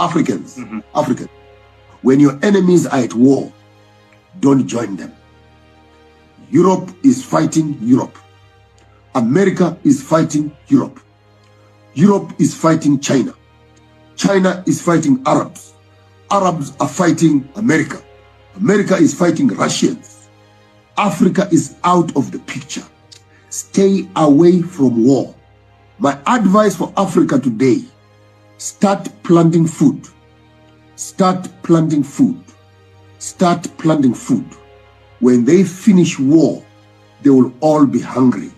Africans, Africans, when your enemies are at war, don't join them. Europe is fighting Europe. America is fighting Europe. Europe is fighting China. China is fighting Arabs. Arabs are fighting America. America is fighting Russians. Africa is out of the picture. Stay away from war. My advice for Africa today, start planting food. Start planting food. Start planting food. When they finish war, they will all be hungry.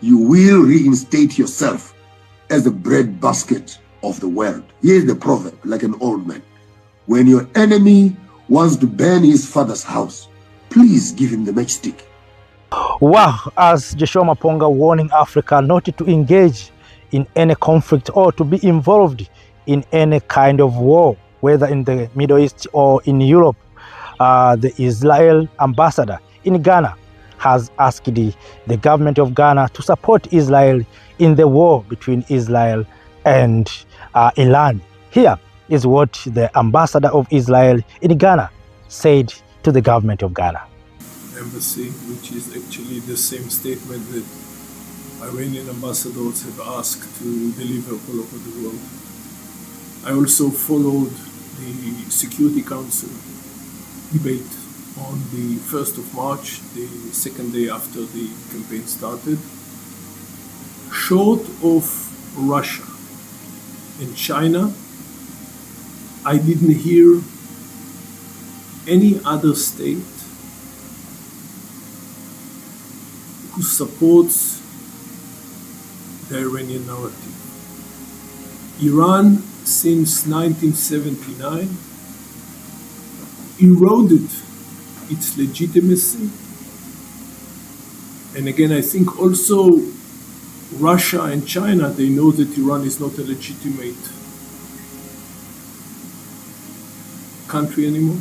You will reinstate yourself as the breadbasket of the world. Here's the proverb, like an old man. When your enemy wants to burn his father's house, please give him the matchstick. Wow, as Joshua Maponga warning Africa not to engage in any conflict or to be involved in any kind of war, whether in the Middle East or in Europe. The Israel ambassador in Ghana has asked the government of Ghana to support Israel in the war between Israel and Iran. Here is what the ambassador of Israel in Ghana said to the government of Ghana. Embassy, which is actually the same statement that Iranian ambassadors have asked to deliver all over the world. I also followed the Security Council debate on the 1st of March, the second day after the campaign started. Short of Russia and China, I didn't hear any other state who supports the Iranian narrative. Iran, since 1979, eroded its legitimacy. And again, I think also Russia and China, they know that Iran is not a legitimate country anymore.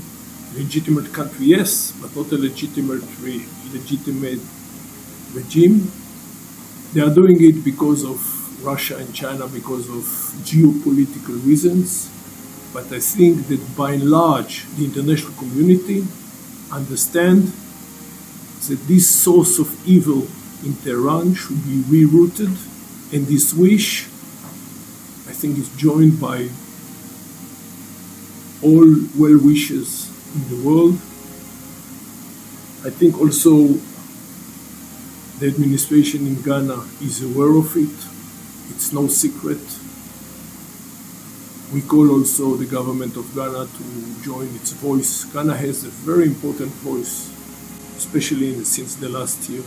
Legitimate country, yes, but not a legitimate regime. They are doing it because of Russia and China, because of geopolitical reasons. But I think that by and large, the international community understand that this source of evil in Tehran should be rerouted, and this wish, I think, is joined by all well-wishers in the world. I think also the administration in Ghana is aware of it. It's no secret. We call also the government of Ghana to join its voice. Ghana has a very important voice, especially since the last year.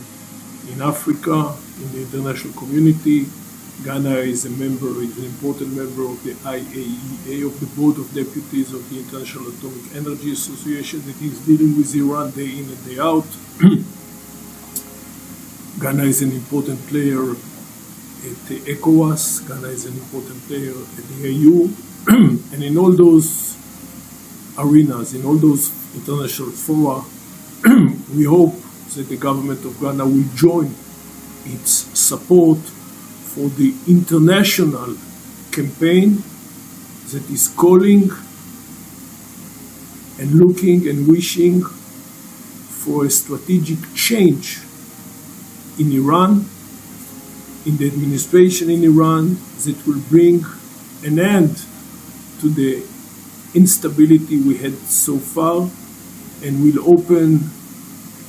In Africa, in the international community, Ghana is an important member of the IAEA, of the Board of Deputies of the International Atomic Energy Association, that is dealing with Iran day in and day out. Ghana is an important player at the ECOWAS. Ghana is an important player at the AU. And in all those arenas, in all those international fora, we hope that the government of Ghana will join its support for the international campaign that is calling and looking and wishing for a strategic change in Iran, in the administration in Iran, that will bring an end to the instability we had so far and will open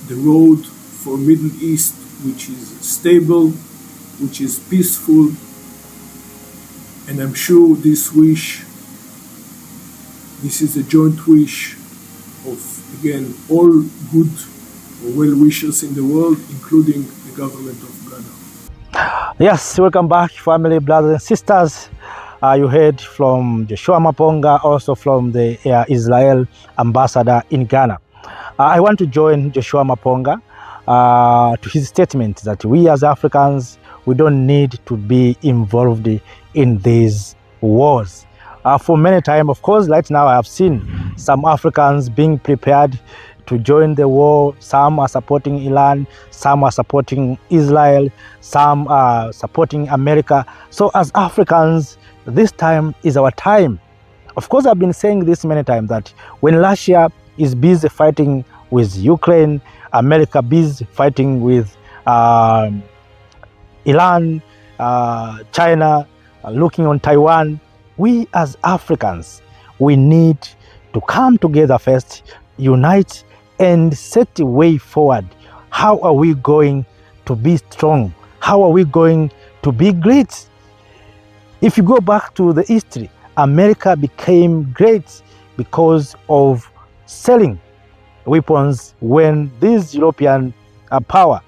the road for Middle East, which is stable, which is peaceful. And I'm sure this is a joint wish of, again, all good or well-wishers in the world, including the government of Ghana. Yes, welcome back, family, brothers and sisters. You heard from Joshua Maponga, also from the Israel ambassador in Ghana. I want to join Joshua Maponga to his statement that we as Africans, we don't need to be involved in these wars. For many time, of course, right now I have seen some Africans being prepared to join the war. Some are supporting Iran, some are supporting Israel, some are supporting America. So as Africans, this time is our time Of course, I've been saying this many times that when Russia is busy fighting with Ukraine, America busy fighting with Iran, China, looking on Taiwan, we as Africans, we need to come together first, unite, and set a way forward. How are we going to be strong? How are we going to be great? If you go back to the history, America became great because of selling weapons when this European power,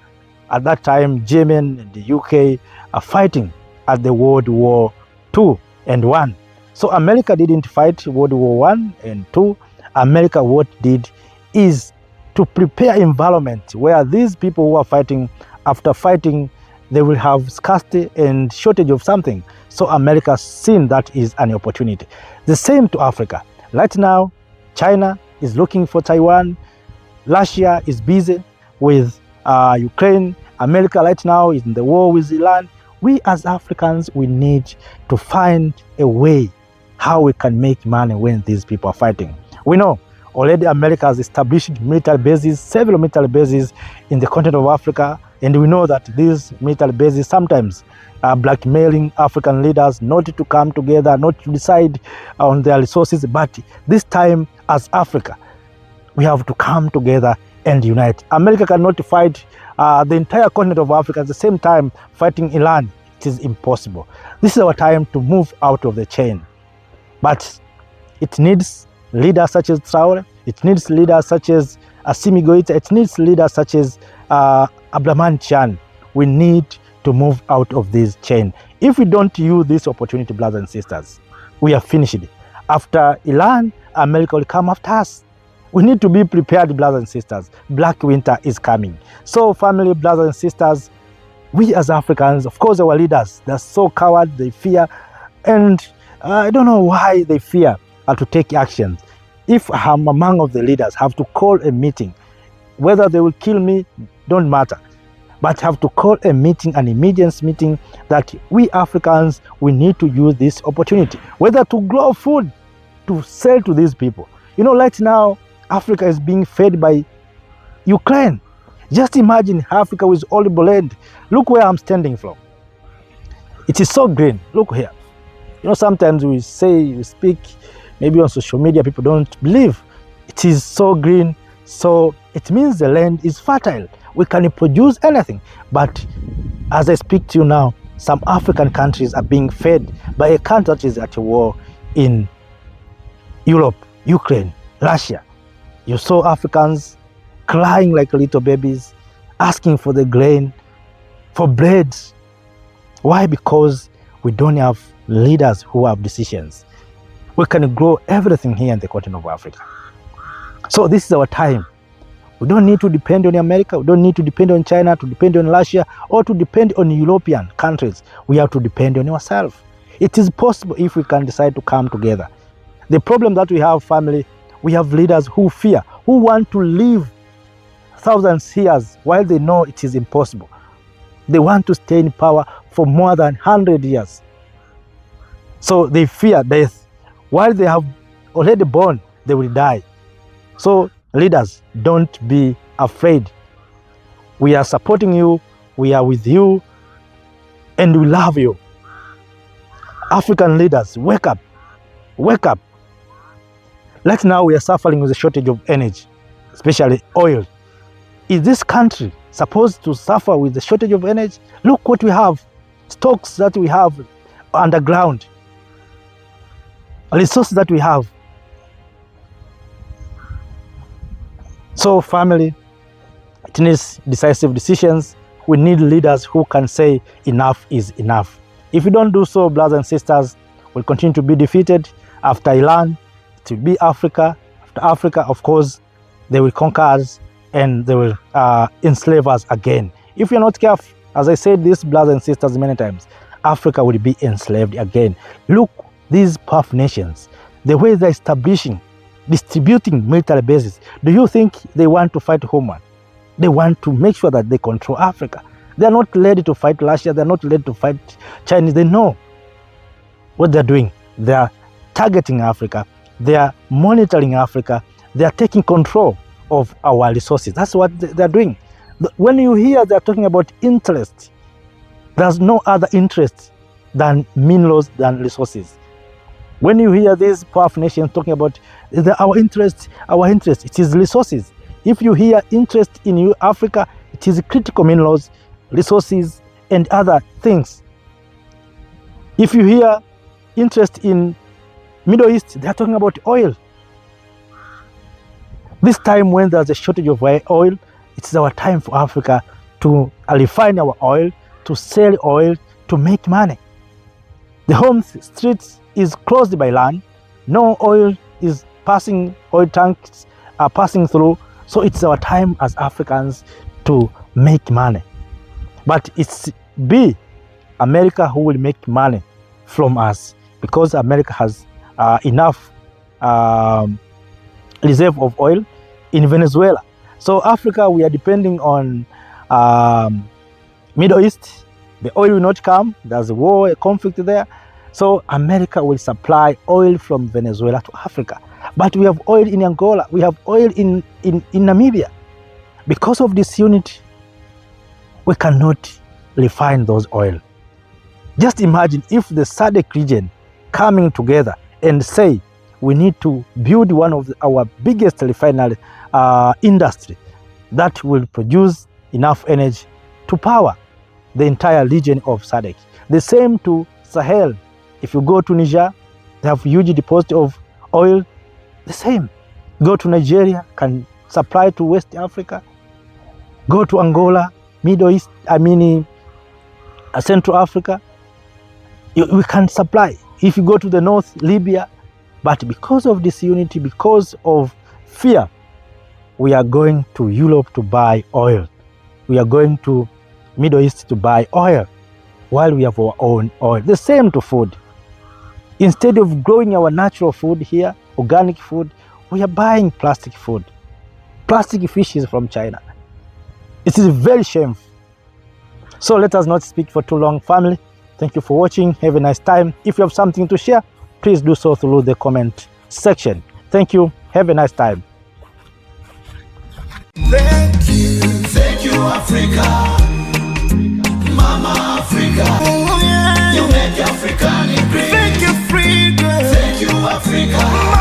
at that time Germany and the UK, are fighting at the World War II and I. So America didn't fight World War I and II. America what did is to prepare environment where these people who are fighting, after fighting, they will have scarcity and shortage of something. So America seen that is an opportunity. The same to Africa. Right now, China is looking for Taiwan. Russia is busy with Ukraine. America right now is in the war with Iran. We as Africans, we need to find a way how we can make money when these people are fighting. We know already America has established military bases, several military bases in the continent of Africa, and we know that these military bases sometimes are blackmailing African leaders not to come together, not to decide on their resources. But this time, as Africa, we have to come together and unite. America cannot fight the entire continent of Africa at the same time fighting Iran. It is impossible. This is our time to move out of the chain. But it needs leaders such as Traore, it needs leaders such as Assimi Goïta, it needs leaders such as Abdraman Chan. We need to move out of this chain. If we don't use this opportunity, brothers and sisters, we are finished. After Iran, America will come after us. We need to be prepared, brothers and sisters. Black winter is coming. So family, brothers and sisters, we as Africans, of course our leaders, they're so coward, they fear, and I don't know why they fear to take action. If I'm among of the leaders, have to call a meeting. Whether they will kill me, don't matter. But have to call a meeting, an immediate meeting, that we Africans, we need to use this opportunity. Whether to grow food, to sell to these people. You know, right now, Africa is being fed by Ukraine. Just imagine Africa with olive land. Look where I'm standing from. It is so green. Look here. You know, sometimes we speak, maybe on social media, people don't believe. It is so green. So it means the land is fertile. We can produce anything. But as I speak to you now, some African countries are being fed by a country that is at war in Europe, Ukraine, Russia. You saw Africans crying like little babies, asking for the grain, for bread. Why? Because we don't have leaders who have decisions. We can grow everything here in the continent of Africa. So this is our time. We don't need to depend on America. We don't need to depend on China, to depend on Russia, or to depend on European countries. We have to depend on ourselves. It is possible if we can decide to come together. The problem that we have, family, we have leaders who fear, who want to live thousands of years while they know it is impossible. They want to stay in power for more than 100 years. So they fear death. While they have already born, they will die. So leaders, don't be afraid. We are supporting you. We are with you. And we love you. African leaders, wake up. Wake up. Right now we are suffering with a shortage of energy, especially oil. Is this country supposed to suffer with the shortage of energy? Look what we have, stocks that we have underground, resources that we have. So family, it needs decisive decisions. We need leaders who can say enough is enough. If we don't do so, brothers and sisters, we'll continue to be defeated. After Iran, it will be Africa. After Africa, of course, they will conquer us and they will enslave us again. If you're not careful, as I said this, brothers and sisters, many times, Africa will be enslaved again. Look, these powerful nations, the way they're establishing, distributing military bases, do you think they want to fight Homeland? They want to make sure that they control Africa. They're not ready to fight Russia. They're not ready to fight Chinese. They know what they're doing. They're targeting Africa. They are monitoring Africa. They are taking control of our resources. That's what they're doing. When you hear they're talking about interest, there's no other interest than minerals, than resources. When you hear these powerful nations talking about our interest, it is resources. If you hear interest in Africa, it is critical minerals, resources, and other things. If you hear interest in Middle East, they are talking about oil. This time when there's a shortage of oil, it's our time for Africa to refine our oil, to sell oil, to make money. The home streets is closed by land. No oil is passing, oil tanks are passing through. So it's our time as Africans to make money. But it's America who will make money from us, because America has enough reserve of oil in Venezuela. So Africa, we are depending on Middle East. The oil will not come. There's a war, a conflict there. So America will supply oil from Venezuela to Africa. But we have oil in Angola. We have oil in Namibia. Because of this unity, we cannot refine those oil. Just imagine if the SADC region coming together and say, we need to build one of our biggest refinery industry that will produce enough energy to power the entire region of SADC. The same to Sahel. If you go to Niger, they have huge deposit of oil. The same. Go to Nigeria, can supply to West Africa. Go to Angola, Middle East, Central Africa. We can supply. If you go to the north, Libya. But because of this unity, because of fear, we are going to Europe to buy oil. We are going to Middle East to buy oil, while we have our own oil. The same to food. Instead of growing our natural food here, organic food, we are buying plastic food. Plastic fishes from China. It is very shameful. So let us not speak for too long, family. Thank you for watching. Have a nice time. If you have something to share, please do so through the comment section. Thank you. Have a nice time. Thank you, Africa, Mama Africa. Oh, yeah. You make Africa great. Thank you, Africa. Thank you, Africa.